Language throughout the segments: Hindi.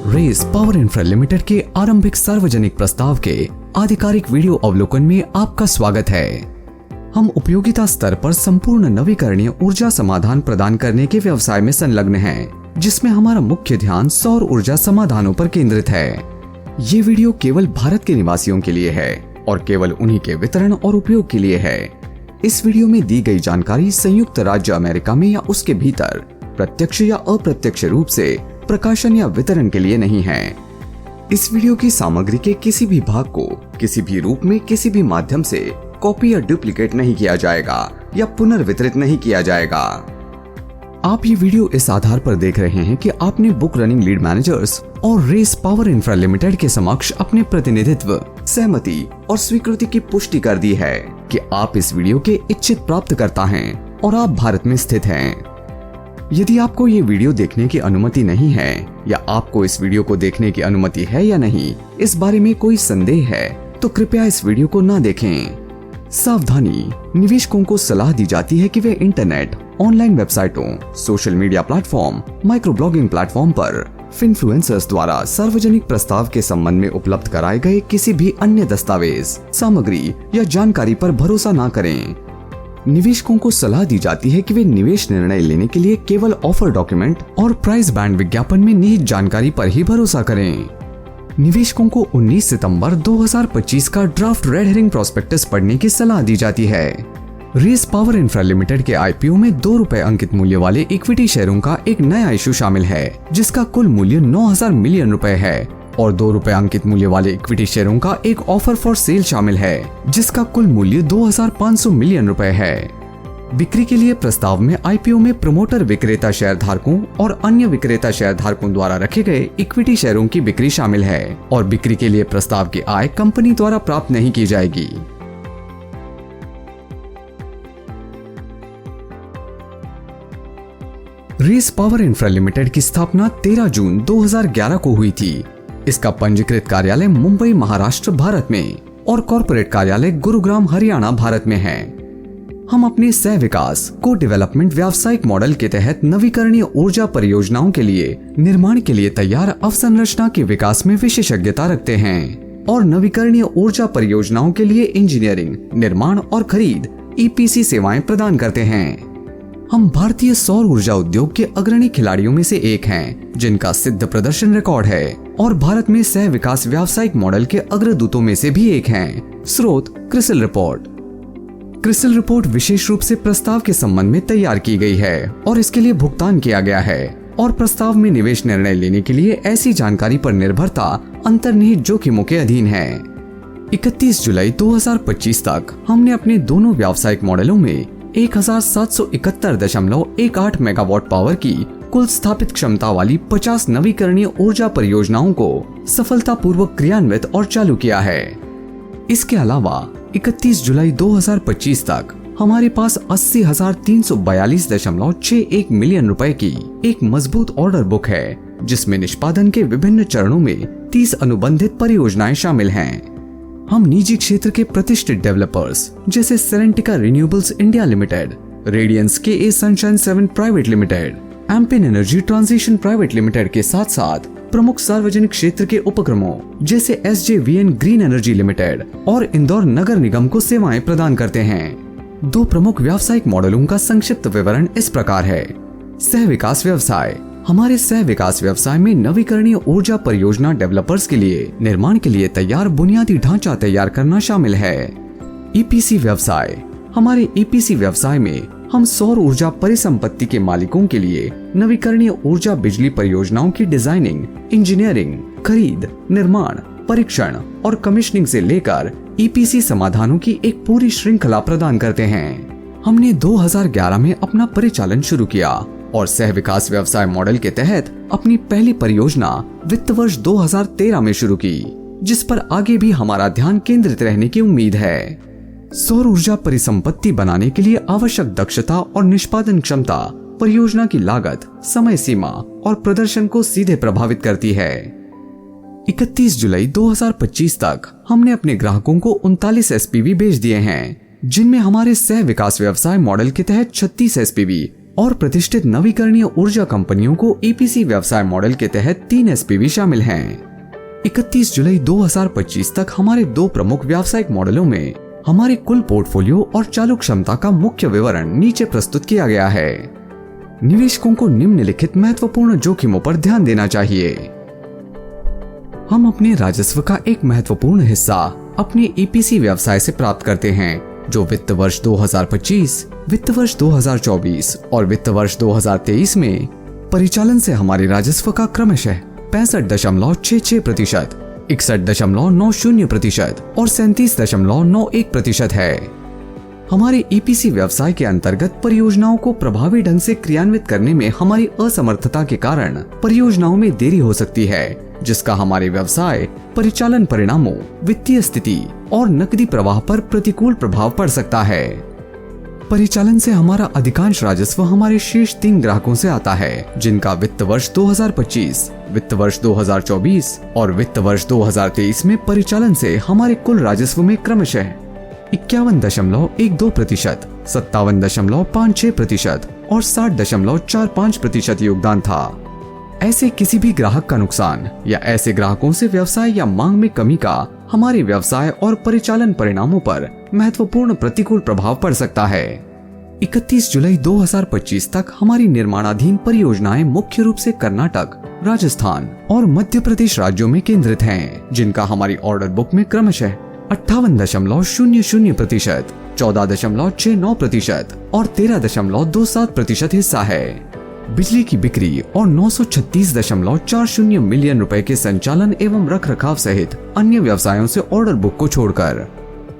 रेस पावर इंफ्रा लिमिटेड के आरंभिक सार्वजनिक प्रस्ताव के आधिकारिक वीडियो अवलोकन में आपका स्वागत है। हम उपयोगिता स्तर पर संपूर्ण नवीकरणीय ऊर्जा समाधान प्रदान करने के व्यवसाय में संलग्न हैं, जिसमें हमारा मुख्य ध्यान सौर ऊर्जा समाधानों पर केंद्रित है। ये वीडियो केवल भारत के निवासियों के लिए है और केवल उन्हीं के वितरण और उपयोग के लिए है। इस वीडियो में दी गई जानकारी संयुक्त राज्य अमेरिका में या उसके भीतर प्रत्यक्ष या अप्रत्यक्ष रूप से प्रकाशन या वितरण के लिए नहीं है। इस वीडियो की सामग्री के किसी भी भाग को किसी भी रूप में किसी भी माध्यम से कॉपी या डुप्लीकेट नहीं किया जाएगा या पुनर्वितरित नहीं किया जाएगा। आप ये वीडियो इस आधार पर देख रहे हैं कि आपने बुक रनिंग लीड मैनेजर्स और रेस पावर इंफ्रा लिमिटेड के समक्ष अपने प्रतिनिधित्व, सहमति और स्वीकृति की पुष्टि कर दी है कि आप इस वीडियो के इच्छित प्राप्तकर्ता हैं और आप भारत में स्थित हैं। यदि आपको ये वीडियो देखने की अनुमति नहीं है या आपको इस वीडियो को देखने की अनुमति है या नहीं, इस बारे में कोई संदेह है तो कृपया इस वीडियो को ना देखें। सावधानी, निवेशकों को सलाह दी जाती है कि वे इंटरनेट, ऑनलाइन वेबसाइटों, social media platform, micro blogging platform पर इन्फ्लुएंसर्स द्वारा सार्वजनिक प्रस्ताव के संबंध में उपलब्ध कराए गए किसी भी अन्य दस्तावेज, सामग्री या जानकारी पर भरोसा ना करें। निवेशकों को सलाह दी जाती है कि वे निवेश निर्णय लेने के लिए केवल ऑफर डॉक्यूमेंट और प्राइस बैंड विज्ञापन में निहित जानकारी पर ही भरोसा करें। निवेशकों को 19 सितंबर 2025 का ड्राफ्ट रेड हेरिंग प्रोस्पेक्टस पढ़ने की सलाह दी जाती है। रेस पावर इंफ्रा लिमिटेड के आईपीओ में ₹2 अंकित मूल्य वाले इक्विटी शेयरों का एक नया इशू शामिल है, जिसका कुल मूल्य 9,000 मिलियन रुपए है, और ₹2 अंकित मूल्य वाले इक्विटी शेयरों का एक ऑफर फॉर सेल शामिल है, जिसका कुल मूल्य 2,500 मिलियन रुपए है। बिक्री के लिए प्रस्ताव में आईपीओ में प्रमोटर विक्रेता शेयर धारकों और अन्य विक्रेता शेयर धारकों द्वारा रखे गए इक्विटी शेयरों की बिक्री शामिल है, और बिक्री के लिए प्रस्ताव की आय कंपनी द्वारा प्राप्त नहीं की जाएगी। रेस पावर इंफ्रा लिमिटेड की स्थापना 13 जून 2011 को हुई थी। इसका पंजीकृत कार्यालय मुंबई, महाराष्ट्र, भारत में और कॉर्पोरेट कार्यालय गुरुग्राम, हरियाणा, भारत में है। हम अपने सह विकास को डेवलपमेंट व्यावसायिक मॉडल के तहत नवीकरणीय ऊर्जा परियोजनाओं के लिए निर्माण के लिए तैयार अवसंरचना के विकास में विशेषज्ञता रखते हैं और नवीकरणीय ऊर्जा परियोजनाओं के लिए इंजीनियरिंग, निर्माण और खरीद ईपीसी सेवाएं प्रदान करते हैं। हम भारतीय सौर ऊर्जा उद्योग के अग्रणी खिलाड़ियों में से एक हैं, जिनका सिद्ध प्रदर्शन रिकॉर्ड है और भारत में सह विकास व्यावसायिक मॉडल के अग्रदूतों में से भी एक हैं। स्रोत क्रिसिल रिपोर्ट। क्रिसिल रिपोर्ट विशेष रूप से प्रस्ताव के संबंध में तैयार की गई है और इसके लिए भुगतान किया गया है, और प्रस्ताव में निवेश निर्णय लेने के लिए ऐसी जानकारी पर निर्भरता अंतर्निहित जोखिमों के अधीन है। 31 जुलाई 2025 तक हमने अपने दोनों व्यावसायिक मॉडलों में 1771.18 मेगावाट पावर की कुल स्थापित क्षमता वाली 50 नवीकरणीय ऊर्जा परियोजनाओं को सफलतापूर्वक क्रियान्वित और चालू किया है। इसके अलावा 31 जुलाई 2025 तक हमारे पास 80,342.61 मिलियन रुपए की एक मजबूत ऑर्डर बुक है, जिसमें निष्पादन के विभिन्न चरणों में 30 अनुबंधित परियोजनाएं शामिल हैं। हम निजी क्षेत्र के प्रतिष्ठित डेवलपर्स जैसे Serentica Renewables India Limited, Radiance के Sunshine 7 Private Limited, Ampin Energy Transition Private Limited के साथ साथ प्रमुख सार्वजनिक क्षेत्र के उपक्रमों जैसे SJVN ग्रीन एनर्जी लिमिटेड और इंदौर नगर निगम को सेवाएं प्रदान करते हैं। 2 प्रमुख व्यावसायिक मॉडलों का संक्षिप्त विवरण इस प्रकार है। सह विकास व्यवसाय। हमारे सह विकास व्यवसाय में नवीकरणीय ऊर्जा परियोजना डेवलपर्स के लिए निर्माण के लिए तैयार बुनियादी ढांचा तैयार करना शामिल है। ईपीसी व्यवसाय। हमारे ईपीसी व्यवसाय में हम सौर ऊर्जा परिसंपत्ति के मालिकों के लिए नवीकरणीय ऊर्जा बिजली परियोजनाओं की डिजाइनिंग, इंजीनियरिंग, खरीद, निर्माण, परीक्षण और कमीशनिंग से लेकर ईपीसी समाधानों की एक पूरी श्रृंखला प्रदान करते हैं। हमने 2011 में अपना परिचालन शुरू किया और सह विकास व्यवसाय मॉडल के तहत अपनी पहली परियोजना वित्त वर्ष 2013 में शुरू की, जिस पर आगे भी हमारा ध्यान केंद्रित रहने की उम्मीद है। सौर ऊर्जा परिसंपत्ति बनाने के लिए आवश्यक दक्षता और निष्पादन क्षमता परियोजना की लागत, समय सीमा और प्रदर्शन को सीधे प्रभावित करती है। 31 जुलाई 2025 तक हमने अपने ग्राहकों को 39 SPV बेच दिए हैं, जिनमें हमारे सह विकास व्यवसाय मॉडल के तहत 36 SPV और प्रतिष्ठित नवीकरणीय ऊर्जा कंपनियों को ईपीसी व्यवसाय मॉडल के तहत 3 एसपीवी शामिल हैं। 31 जुलाई 2025 तक हमारे 2 प्रमुख व्यावसायिक मॉडलों में हमारे कुल पोर्टफोलियो और चालू क्षमता का मुख्य विवरण नीचे प्रस्तुत किया गया है। निवेशकों को निम्नलिखित महत्वपूर्ण जोखिमों पर ध्यान देना चाहिए। हम अपने राजस्व का एक महत्वपूर्ण हिस्सा अपने ईपीसी व्यवसाय से प्राप्त करते हैं, जो वित्त वर्ष 2025, वित्त वर्ष 2024 और वित्त वर्ष 2023 में परिचालन से हमारे राजस्व का क्रमशः 65.66%, 61.90% और 37.91% है। हमारे ईपीसी व्यवसाय के अंतर्गत परियोजनाओं को प्रभावी ढंग से क्रियान्वित करने में हमारी असमर्थता के कारण परियोजनाओं में देरी हो सकती है, जिसका हमारे व्यवसाय परिचालन परिणामों, वित्तीय स्थिति और नकदी प्रवाह पर प्रतिकूल प्रभाव पड़ सकता है। परिचालन से हमारा अधिकांश राजस्व हमारे शीर्ष 3 ग्राहकों से आता है, जिनका वित्त वर्ष 2025, वित्त वर्ष 2024 और वित्त वर्ष 2023 में परिचालन से हमारे कुल राजस्व में क्रमशः 51.12%, 57.56% और 60.45% योगदान था। ऐसे किसी भी ग्राहक का नुकसान या ऐसे ग्राहकों से व्यवसाय या मांग में कमी का हमारे व्यवसाय और परिचालन परिणामों पर महत्वपूर्ण प्रतिकूल प्रभाव पड़ सकता है। 31 जुलाई 2025 तक हमारी निर्माणाधीन परियोजनाएं मुख्य रूप से कर्नाटक, राजस्थान और मध्य प्रदेश राज्यों में केंद्रित हैं, जिनका हमारी ऑर्डर बुक में क्रमशः 58.00%, 14.69% और 13.27% हिस्सा है। बिजली की बिक्री और 936.40 मिलियन रुपए के संचालन एवं रखरखाव सहित अन्य व्यवसायों से ऑर्डर बुक को छोड़कर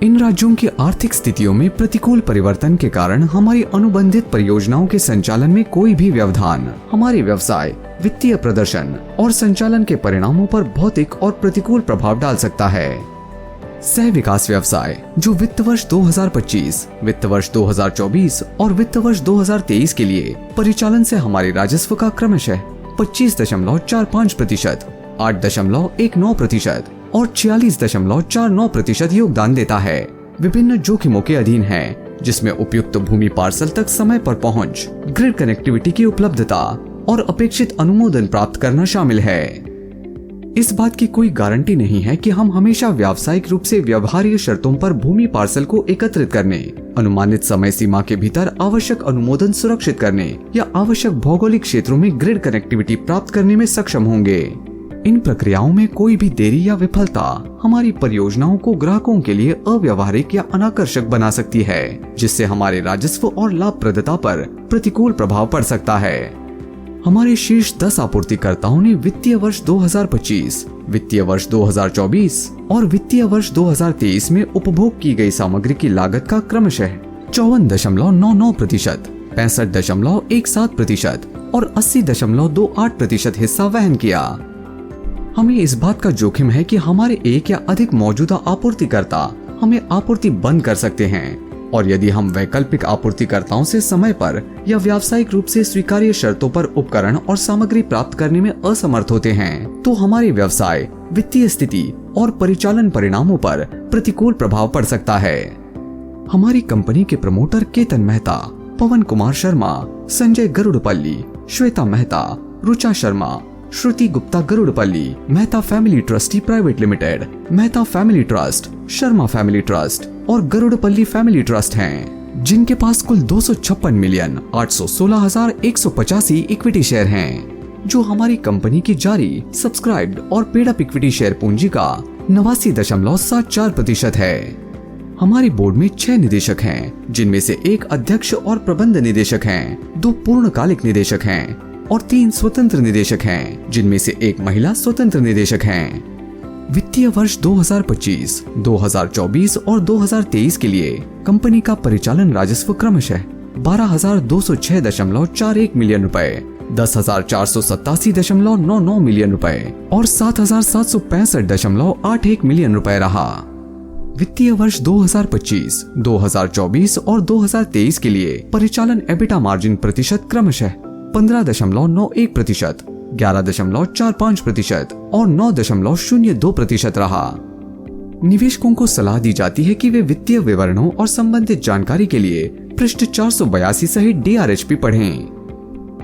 इन राज्यों की आर्थिक स्थितियों में प्रतिकूल परिवर्तन के कारण हमारी अनुबंधित परियोजनाओं के संचालन में कोई भी व्यवधान हमारे व्यवसाय, वित्तीय प्रदर्शन और संचालन के परिणामों पर भौतिक और प्रतिकूल प्रभाव डाल सकता है। सह विकास व्यवसाय, जो वित्त वर्ष 2025, वित्त वर्ष 2024 और वित्त वर्ष 2023 के लिए परिचालन से हमारे राजस्व का क्रमशः 25.45%, 8.19% और 46.49% योगदान देता है, विभिन्न जोखिमों के अधीन है, जिसमें उपयुक्त भूमि पार्सल तक समय पर पहुंच, ग्रिड कनेक्टिविटी की उपलब्धता और अपेक्षित अनुमोदन प्राप्त करना शामिल है। इस बात की कोई गारंटी नहीं है कि हम हमेशा व्यावसायिक रूप से व्यवहार्य शर्तों पर भूमि पार्सल को एकत्रित करने, अनुमानित समय सीमा के भीतर आवश्यक अनुमोदन सुरक्षित करने या आवश्यक भौगोलिक क्षेत्रों में ग्रिड कनेक्टिविटी प्राप्त करने में सक्षम होंगे। इन प्रक्रियाओं में कोई भी देरी या विफलता हमारी परियोजनाओं को ग्राहकों के लिए अव्यावहारिक या अनाकर्षक बना सकती है, जिससे हमारे राजस्व और लाभप्रदता पर प्रतिकूल प्रभाव पड़ सकता है। हमारे शीर्ष 10 आपूर्तिकर्ताओं ने वित्तीय वर्ष 2025, वित्तीय वर्ष 2024 और वित्तीय वर्ष 2023 में उपभोग की गई सामग्री की लागत का क्रमशः 54.99%, 65.17% और 80.28% हिस्सा वहन किया। हमें इस बात का जोखिम है कि हमारे एक या अधिक मौजूदा आपूर्तिकर्ता हमें आपूर्ति बंद कर सकते हैं, और यदि हम वैकल्पिक आपूर्तिकर्ताओं से समय पर या व्यावसायिक रूप से स्वीकार्य शर्तों पर उपकरण और सामग्री प्राप्त करने में असमर्थ होते हैं, तो हमारे व्यवसाय, वित्तीय स्थिति और परिचालन परिणामों पर प्रतिकूल प्रभाव पड़ सकता है। हमारी कंपनी के promoter Ketan Mehta, Pawan Kumar Sharma, Sanjay Garudpalli, Shweta Mehta, Rucha Sharma, Shruti Gupta Garudpalli, Mehta Family Trustee Private Limited, Mehta Family Trust, Sharma Family Trust और गरुड़पल्ली फैमिली ट्रस्ट हैं, जिनके पास कुल 256,816,185 इक्विटी शेयर हैं, जो हमारी कंपनी की जारी, सब्सक्राइब्ड और पेड अप इक्विटी शेयर पूंजी का 89.74% है। हमारी बोर्ड में 6 निदेशक हैं, जिनमें से 1 अध्यक्ष और प्रबंध निदेशक हैं, 2 पूर्णकालिक निदेशक हैं और 3 स्वतंत्र निदेशक हैं, जिनमें से 1 महिला स्वतंत्र निदेशक हैं। वित्तीय वर्ष 2025, 2024 और 2023 के लिए कंपनी का परिचालन राजस्व क्रमशः 12,206.41 मिलियन रुपए, 10,487.99 मिलियन रुपए और 7,765.81 मिलियन रुपए रहा। वित्तीय वर्ष 2025, 2024 और 2023 के लिए परिचालन एबिटा मार्जिन प्रतिशत क्रमशः 15.91%, 11.45% और 9.02% रहा। निवेशकों को सलाह दी जाती है कि वे वित्तीय विवरणों और संबंधित जानकारी के लिए पृष्ठ 482 सहित DRHP पढ़ें।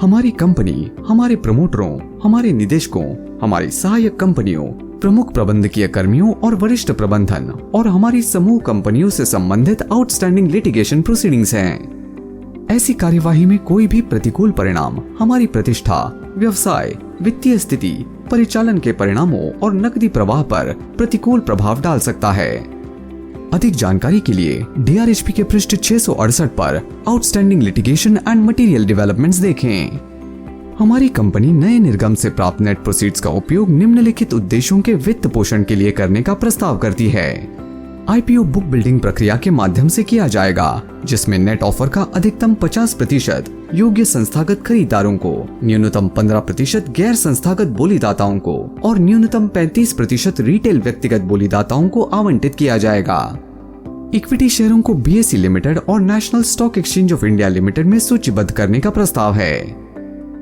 हमारी कंपनी हमारे प्रमोटरों, हमारे निदेशकों, हमारी सहायक कंपनियों, प्रमुख प्रबंधकीय कर्मियों और वरिष्ठ प्रबंधन और हमारी समूह कंपनियों से संबंधित आउटस्टैंडिंग लिटिगेशन प्रोसीडिंग्स हैं। ऐसी कार्यवाही में कोई भी प्रतिकूल परिणाम हमारी प्रतिष्ठा, व्यवसाय, वित्तीय स्थिति, परिचालन के परिणामों और नकदी प्रवाह पर प्रतिकूल प्रभाव डाल सकता है। अधिक जानकारी के लिए DRHP के पृष्ठ 668 पर outstanding litigation and material developments देखें। हमारी कंपनी नए निर्गम से प्राप्त नेट प्रोसीड्स का उपयोग निम्नलिखित उद्देश्यों के वित्त पोषण के लिए करने का प्रस्ताव करती है। IPO बुक बिल्डिंग प्रक्रिया के माध्यम से किया जाएगा, जिसमें नेट ऑफर का अधिकतम 50% योग्य संस्थागत खरीदारों को, न्यूनतम 15% गैर संस्थागत बोलीदाताओं को और न्यूनतम 35% रिटेल व्यक्तिगत बोलीदाताओं को आवंटित किया जाएगा। इक्विटी शेयरों को BSE लिमिटेड और national stock exchange of India limited में सूचीबद्ध करने का प्रस्ताव है।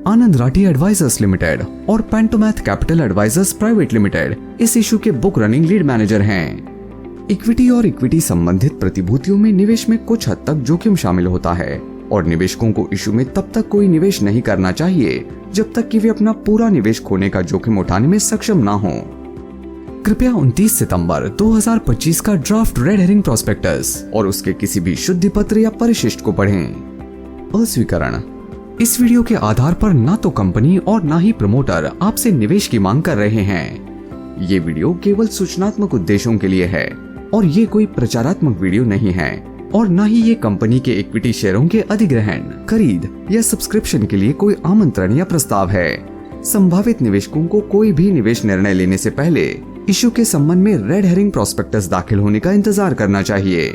आनंद राठी एडवाइजर्स लिमिटेड और पेंटोमैथ कैपिटल एडवाइजर्स प्राइवेट लिमिटेड इस इशू के बुक रनिंग लीड मैनेजर हैं। इक्विटी और इक्विटी संबंधित प्रतिभूतियों में निवेश में कुछ हद तक जोखिम शामिल होता है और निवेशकों को इशू में तब तक कोई निवेश नहीं करना चाहिए जब तक कि वे अपना पूरा निवेश खोने का जोखिम उठाने में सक्षम ना हो। कृपया 29 सितंबर 2025 का ड्राफ्ट रेड हेरिंग प्रोस्पेक्टस और उसके किसी भी शुद्धि पत्र या परिशिष्ट को पढ़ें। अस्वीकरण: इस वीडियो के आधार पर ना तो कंपनी और ना ही प्रमोटर आपसे निवेश की मांग कर रहे हैं। ये वीडियो केवल सूचनात्मक उद्देश्यों के लिए है और ये कोई प्रचारात्मक वीडियो नहीं है और ना ही ये कंपनी के इक्विटी शेयरों के अधिग्रहण, खरीद या सब्सक्रिप्शन के लिए कोई आमंत्रण या प्रस्ताव है। संभावित निवेशकों को कोई भी निवेश निर्णय लेने से पहले इशू के संबंध में रेड हेरिंग प्रोस्पेक्टस दाखिल होने का इंतजार करना चाहिए।